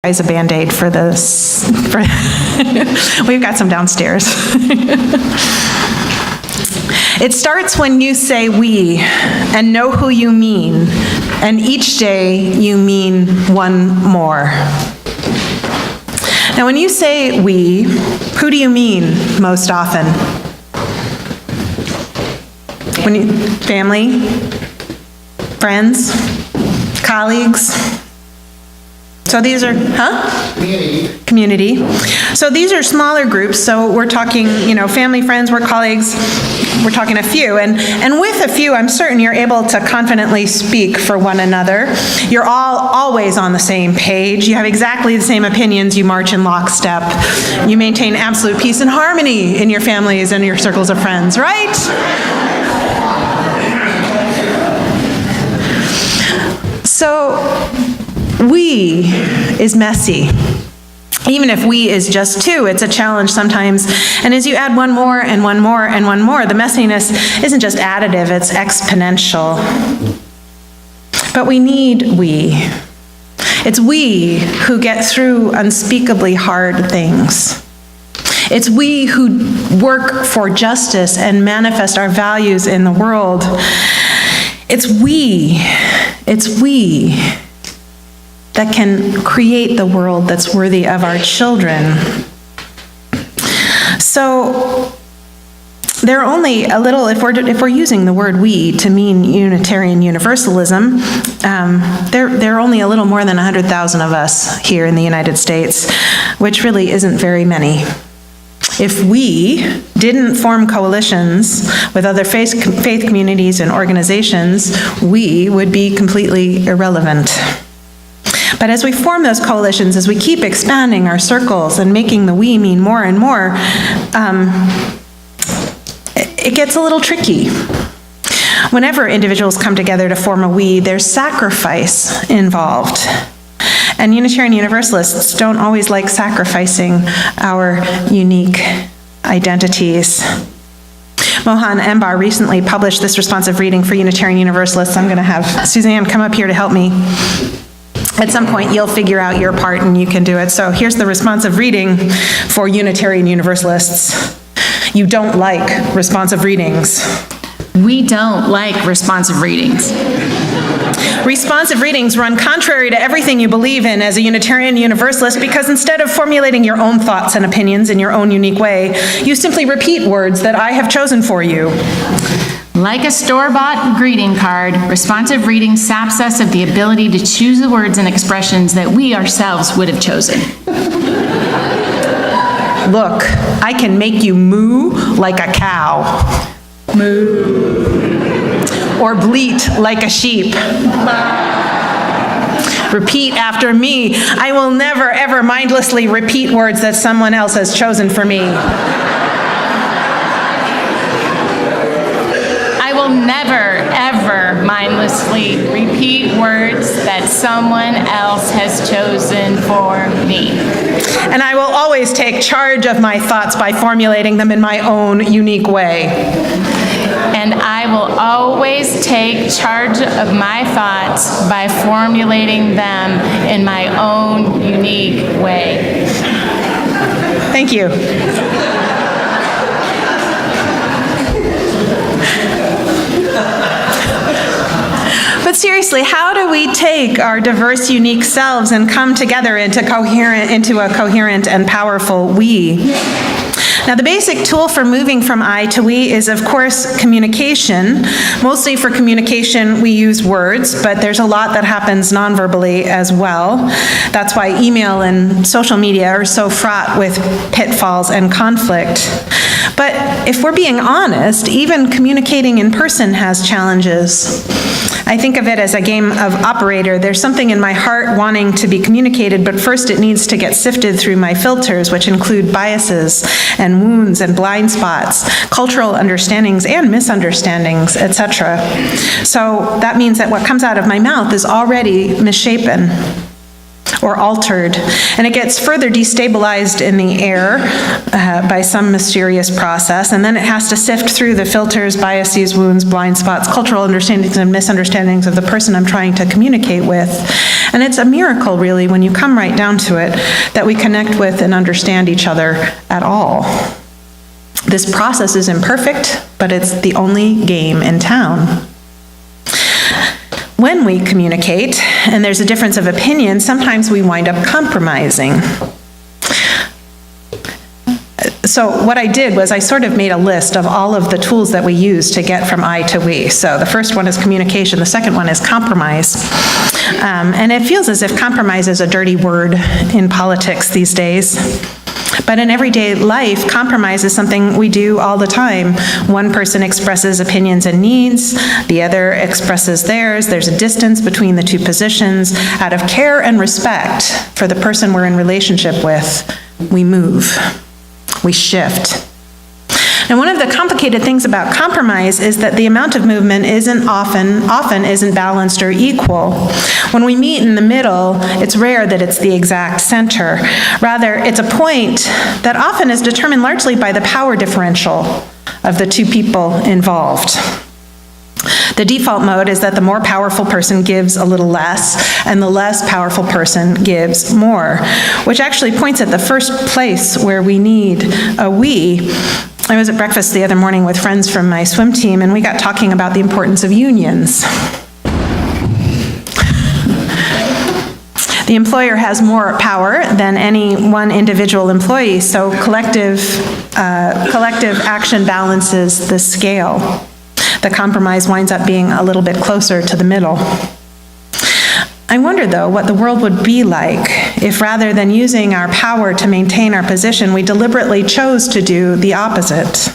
As a Band-Aid for this. We've got some downstairs. It starts when you say we and know who you mean, and each day you mean one more. Now, when you say we, who do you mean most often? Family? Friends? Colleagues? So these are, Community. So these are smaller groups, so we're talking, family, friends, work colleagues, we're talking a few. And with a few, I'm certain you're able to confidently speak for one another. You're all always on the same page. You have exactly the same opinions. You march in lockstep. You maintain absolute peace and harmony in your families and your circles of friends, right? So, we is messy. Even if we is just two, it's a challenge sometimes. And as you add one more and one more and one more, the messiness isn't just additive, it's exponential. But we need we. It's we who get through unspeakably hard things. It's we who work for justice and manifest our values in the world. It's we that can create the world that's worthy of our children. So there are only a little, if we're using the word we to mean Unitarian Universalism, there are only a little more than 100,000 of us here in the United States, which really isn't very many. If we didn't form coalitions with other faith communities and organizations, we would be completely irrelevant. But as we form those coalitions, as we keep expanding our circles and making the we mean more and more, it gets a little tricky. Whenever individuals come together to form a we, there's sacrifice involved. And Unitarian Universalists don't always like sacrificing our unique identities. Mohan Embar recently published this responsive reading for Unitarian Universalists. I'm going to have Suzanne come up here to help me. At some point, you'll figure out your part and you can do it. So here's the responsive reading for Unitarian Universalists. You don't like responsive readings. We don't like responsive readings. Responsive readings run contrary to everything you believe in as a Unitarian Universalist, because instead of formulating your own thoughts and opinions in your own unique way, you simply repeat words that I have chosen for you. Like a store-bought greeting card, responsive reading saps us of the ability to choose the words and expressions that we ourselves would have chosen. Look, I can make you moo like a cow. Moo. Or bleat like a sheep. Repeat after me. I will never, ever mindlessly repeat words that someone else has chosen for me. I will never, ever mindlessly repeat words that someone else has chosen for me. And I will always take charge of my thoughts by formulating them in my own unique way. And I will always take charge of my thoughts by formulating them in my own unique way. Thank you. But seriously, how do we take our diverse, unique selves and come together into a coherent and powerful we? Now, the basic tool for moving from I to we is, of course, communication. Mostly for communication, we use words, but there's a lot that happens non-verbally as well. That's why email and social media are so fraught with pitfalls and conflict. But if we're being honest, even communicating in person has challenges. I think of it as a game of operator. There's something in my heart wanting to be communicated, but first it needs to get sifted through my filters, which include biases and wounds and blind spots, cultural understandings and misunderstandings, etc. So that means that what comes out of my mouth is already misshapen. or altered, and it gets further destabilized in the air by some mysterious process, and then it has to sift through the filters, biases, wounds, blind spots, cultural understandings and misunderstandings of the person I'm trying to communicate with. And it's a miracle, really, when you come right down to it, that we connect with and understand each other at all. This process is imperfect, but it's the only game in town. When we communicate, and there's a difference of opinion, sometimes we wind up compromising. So what I did was I sort of made a list of all of the tools that we use to get from I to we. So the first one is communication, the second one is compromise. And it feels as if compromise is a dirty word in politics these days. But in everyday life, compromise is something we do all the time. One person expresses opinions and needs, the other expresses theirs. There's a distance between the two positions. Out of care and respect for the person we're in relationship with, we move, we shift. And one of the complicated things about compromise is that the amount of movement often isn't balanced or equal. When we meet in the middle, it's rare that it's the exact center. Rather, it's a point that often is determined largely by the power differential of the two people involved. The default mode is that the more powerful person gives a little less, and the less powerful person gives more, which actually points at the first place where we need a we. I was at breakfast the other morning with friends from my swim team, and we got talking about the importance of unions. The employer has more power than any one individual employee, so collective action balances the scale. The compromise winds up being a little bit closer to the middle. I wonder, though, what the world would be like if rather than using our power to maintain our position, we deliberately chose to do the opposite.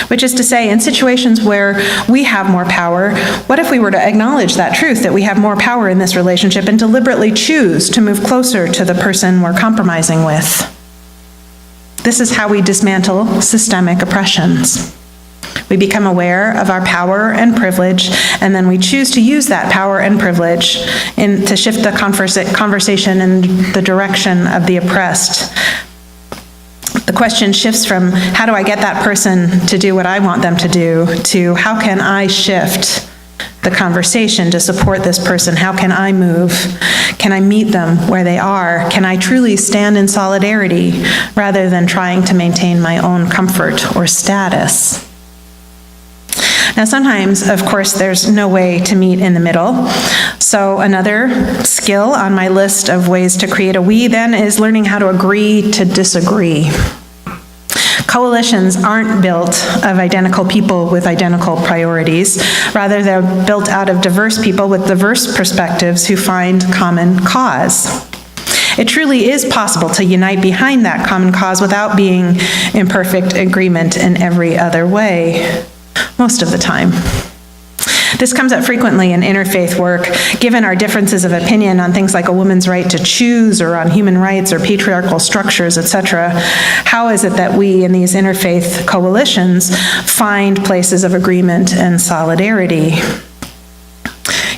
Which is to say, in situations where we have more power, what if we were to acknowledge that truth, that we have more power in this relationship, and deliberately choose to move closer to the person we're compromising with? This is how we dismantle systemic oppressions. We become aware of our power and privilege, and then we choose to use that power and privilege to shift the conversation in the direction of the oppressed. The question shifts from, how do I get that person to do what I want them to do, to how can I shift the conversation to support this person? How can I move? Can I meet them where they are? Can I truly stand in solidarity rather than trying to maintain my own comfort or status? Now, sometimes, of course, there's no way to meet in the middle. So another skill on my list of ways to create a we, then, is learning how to agree to disagree. Coalitions aren't built of identical people with identical priorities. Rather, they're built out of diverse people with diverse perspectives who find common cause. It truly is possible to unite behind that common cause without being in perfect agreement in every other way. Most of the time. This comes up frequently in interfaith work, given our differences of opinion on things like a woman's right to choose, or on human rights, or patriarchal structures, etc. How is it that we in these interfaith coalitions find places of agreement and solidarity?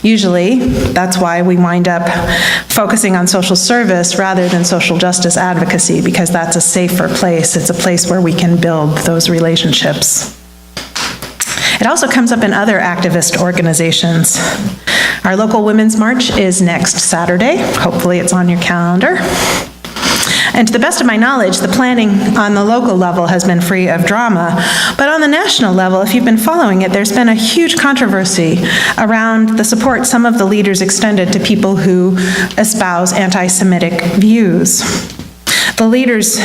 Usually, that's why we wind up focusing on social service rather than social justice advocacy, because that's a safer place. It's a place where we can build those relationships. It also comes up in other activist organizations. Our local Women's March is next Saturday. Hopefully it's on your calendar. And to the best of my knowledge, the planning on the local level has been free of drama. But on the national level, if you've been following it, there's been a huge controversy around the support some of the leaders extended to people who espouse anti-Semitic views. The leaders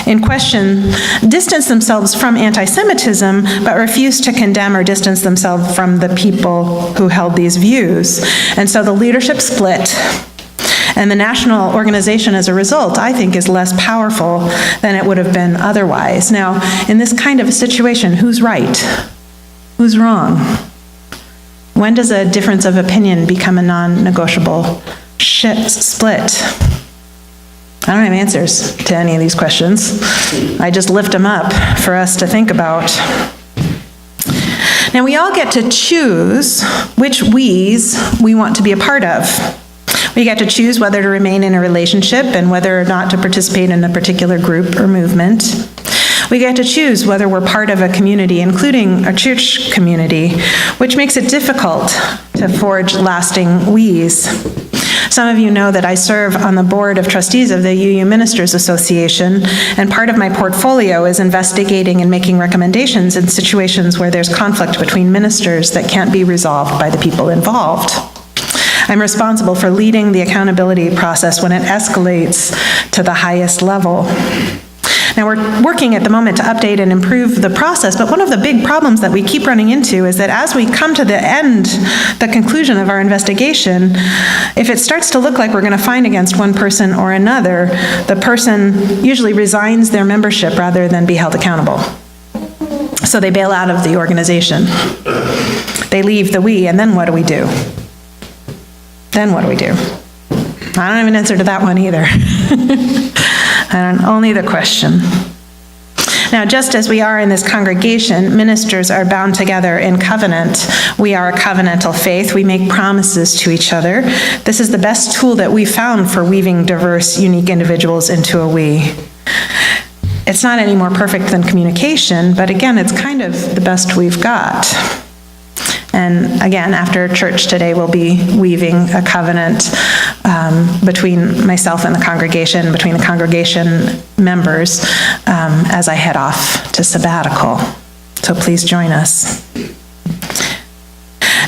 in question distance themselves from anti-Semitism, but refuse to condemn or distance themselves from the people who held these views. And so the leadership split, and the national organization as a result, I think, is less powerful than it would have been otherwise. Now, in this kind of a situation, who's right? Who's wrong? When does a difference of opinion become a non-negotiable split? I don't have answers to any of these questions. I just lift them up for us to think about. Now, we all get to choose which we's we want to be a part of. We get to choose whether to remain in a relationship and whether or not to participate in a particular group or movement. We get to choose whether we're part of a community, including a church community, which makes it difficult to forge lasting we's. Some of you know that I serve on the board of trustees of the UU Ministers Association, and part of my portfolio is investigating and making recommendations in situations where there's conflict between ministers that can't be resolved by the people involved. I'm responsible for leading the accountability process when it escalates to the highest level. Now, we're working at the moment to update and improve the process, but one of the big problems that we keep running into is that as we come to the conclusion of our investigation, if it starts to look like we're going to find against one person or another, the person usually resigns their membership rather than be held accountable. So they bail out of the organization. They leave the we, and then what do we do? Then what do we do? I don't have an answer to that one either. Only the question. Now, just as we are in this congregation, ministers are bound together in covenant. We are a covenantal faith. We make promises to each other. This is the best tool that we've found for weaving diverse, unique individuals into a we. It's not any more perfect than communication, but again, it's kind of the best we've got. And again, after church today, we'll be weaving a covenant between myself and the congregation, between the congregation members, as I head off to sabbatical. So please join us.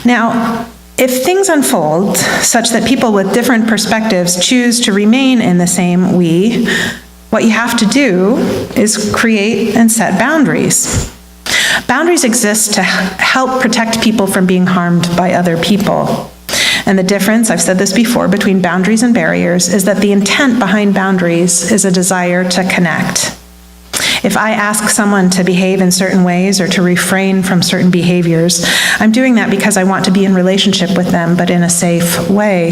Now, if things unfold such that people with different perspectives choose to remain in the same we, what you have to do is create and set boundaries. Boundaries exist to help protect people from being harmed by other people. And the difference, I've said this before, between boundaries and barriers is that the intent behind boundaries is a desire to connect. If I ask someone to behave in certain ways or to refrain from certain behaviors, I'm doing that because I want to be in relationship with them, but in a safe way.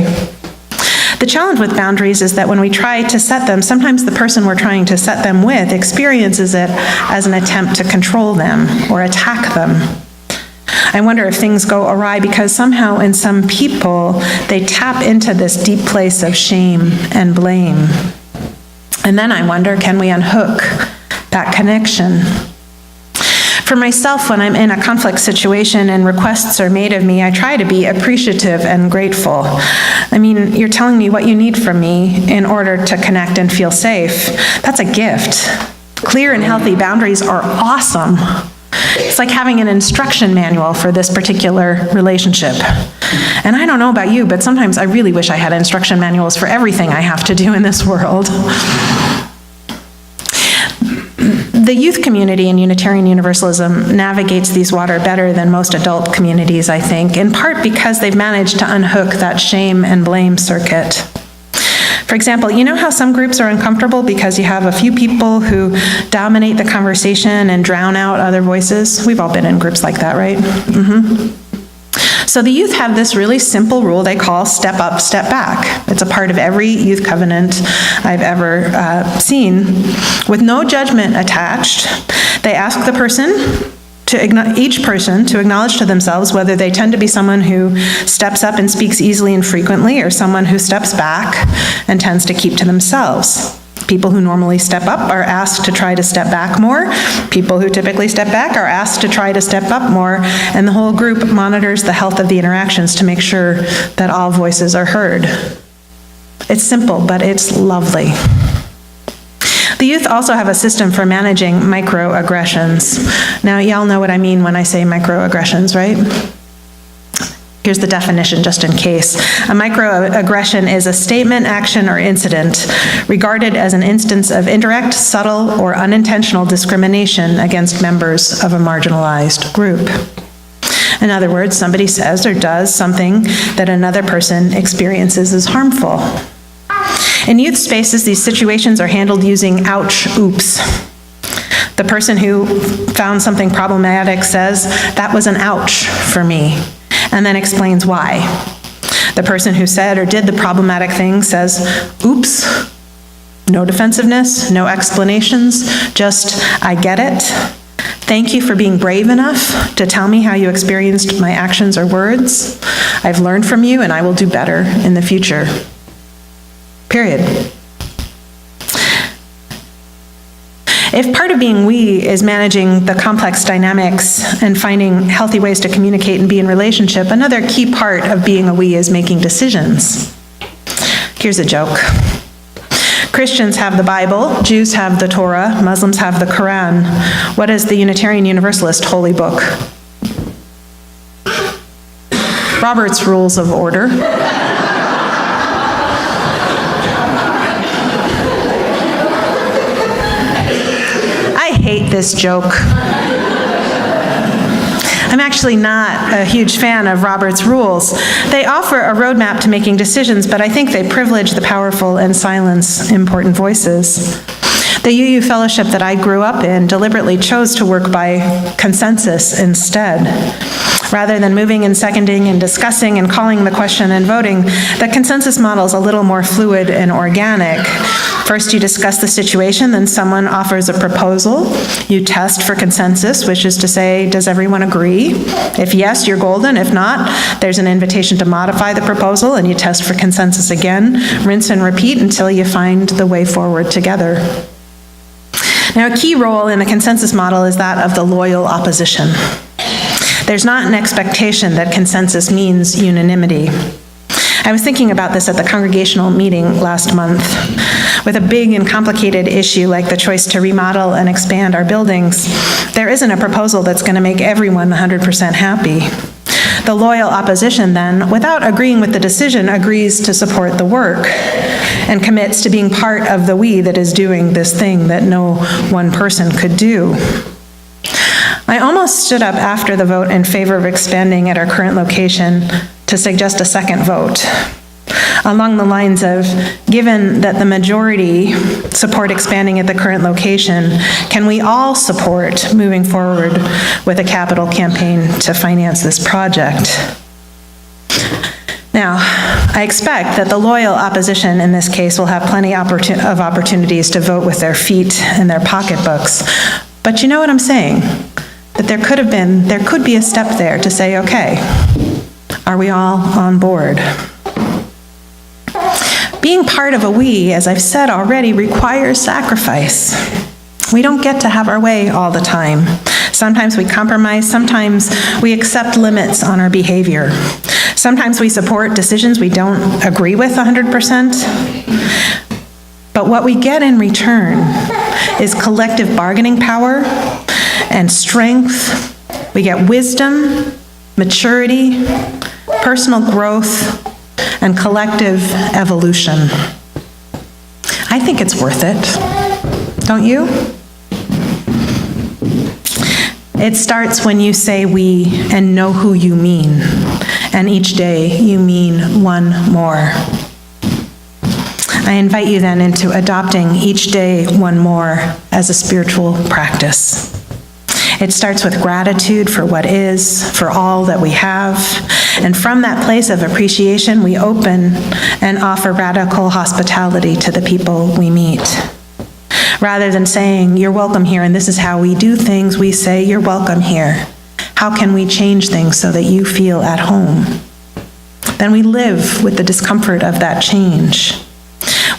The challenge with boundaries is that when we try to set them, sometimes the person we're trying to set them with experiences it as an attempt to control them or attack them. I wonder if things go awry because somehow in some people, they tap into this deep place of shame and blame. And then I wonder, can we unhook that connection? For myself, when I'm in a conflict situation and requests are made of me, I try to be appreciative and grateful. I mean, you're telling me what you need from me in order to connect and feel safe. That's a gift. Clear and healthy boundaries are awesome. It's like having an instruction manual for this particular relationship. And I don't know about you, but sometimes I really wish I had instruction manuals for everything I have to do in this world. The youth community in Unitarian Universalism navigates these waters better than most adult communities, I think, in part because they've managed to unhook that shame and blame circuit. For example, you know how some groups are uncomfortable because you have a few people who dominate the conversation and drown out other voices? We've all been in groups like that, right? So the youth have this really simple rule they call step up, step back. It's a part of every youth covenant I've ever seen. With no judgment attached, they ask each person to acknowledge to themselves whether they tend to be someone who steps up and speaks easily and frequently, or someone who steps back and tends to keep to themselves. People who normally step up are asked to try to step back more. People who typically step back are asked to try to step up more, and the whole group monitors the health of the interactions to make sure that all voices are heard. It's simple, but it's lovely. The youth also have a system for managing microaggressions. Now, y'all know what I mean when I say microaggressions, right? Here's the definition, just in case. A microaggression is a statement, action, or incident regarded as an instance of indirect, subtle, or unintentional discrimination against members of a marginalized group. In other words, somebody says or does something that another person experiences as harmful. In youth spaces, these situations are handled using ouch, oops. The person who found something problematic says, "That was an ouch for me," and then explains why. The person who said or did the problematic thing says, "Oops," no defensiveness, no explanations, just, "I get it. Thank you for being brave enough to tell me how you experienced my actions or words. I've learned from you and I will do better in the future." period. If part of being we is managing the complex dynamics and finding healthy ways to communicate and be in relationship, another key part of being a we is making decisions. Here's a joke. Christians have the Bible, Jews have the Torah, Muslims have the Quran. What is the Unitarian Universalist holy book? Robert's Rules of Order. I hate this joke. I'm actually not a huge fan of Robert's rules. They offer a roadmap to making decisions, but I think they privilege the powerful and silence important voices. The UU fellowship that I grew up in deliberately chose to work by consensus instead. Rather than moving and seconding and discussing and calling the question and voting, the consensus model is a little more fluid and organic. First, you discuss the situation, then someone offers a proposal. You test for consensus, which is to say, does everyone agree? If yes, you're golden. If not, there's an invitation to modify the proposal, and you test for consensus again. Rinse and repeat until you find the way forward together. Now, a key role in a consensus model is that of the loyal opposition. There's not an expectation that consensus means unanimity. I was thinking about this at the congregational meeting last month. With a big and complicated issue like the choice to remodel and expand our buildings, there isn't a proposal that's going to make everyone 100% happy. The loyal opposition then, without agreeing with the decision, agrees to support the work and commits to being part of the we that is doing this thing that no one person could do. I almost stood up after the vote in favor of expanding at our current location to suggest a second vote, along the lines of, given that the majority support expanding at the current location, can we all support moving forward with a capital campaign to finance this project? Now, I expect that the loyal opposition in this case will have plenty of opportunities to vote with their feet and their pocketbooks. But you know what I'm saying? That there could be a step there to say, okay, are we all on board? Being part of a we, as I've said already, requires sacrifice. We don't get to have our way all the time. Sometimes we compromise, sometimes we accept limits on our behavior. Sometimes we support decisions we don't agree with 100%. But what we get in return is collective bargaining power and strength. We get wisdom, maturity, personal growth, and collective evolution. I think it's worth it. Don't you? It starts when you say we and know who you mean, and each day you mean one more. I invite you then into adopting each day one more as a spiritual practice. It starts with gratitude for what is, for all that we have, and from that place of appreciation, we open and offer radical hospitality to the people we meet. Rather than saying, you're welcome here and this is how we do things, we say, you're welcome here. How can we change things so that you feel at home? Then we live with the discomfort of that change.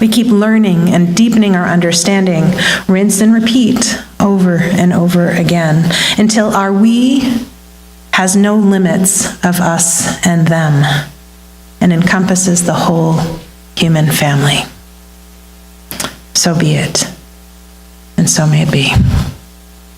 We keep learning and deepening our understanding, rinse and repeat over and over again, until our we has no limits of us and them, and encompasses the whole human family. So be it, and so may it be.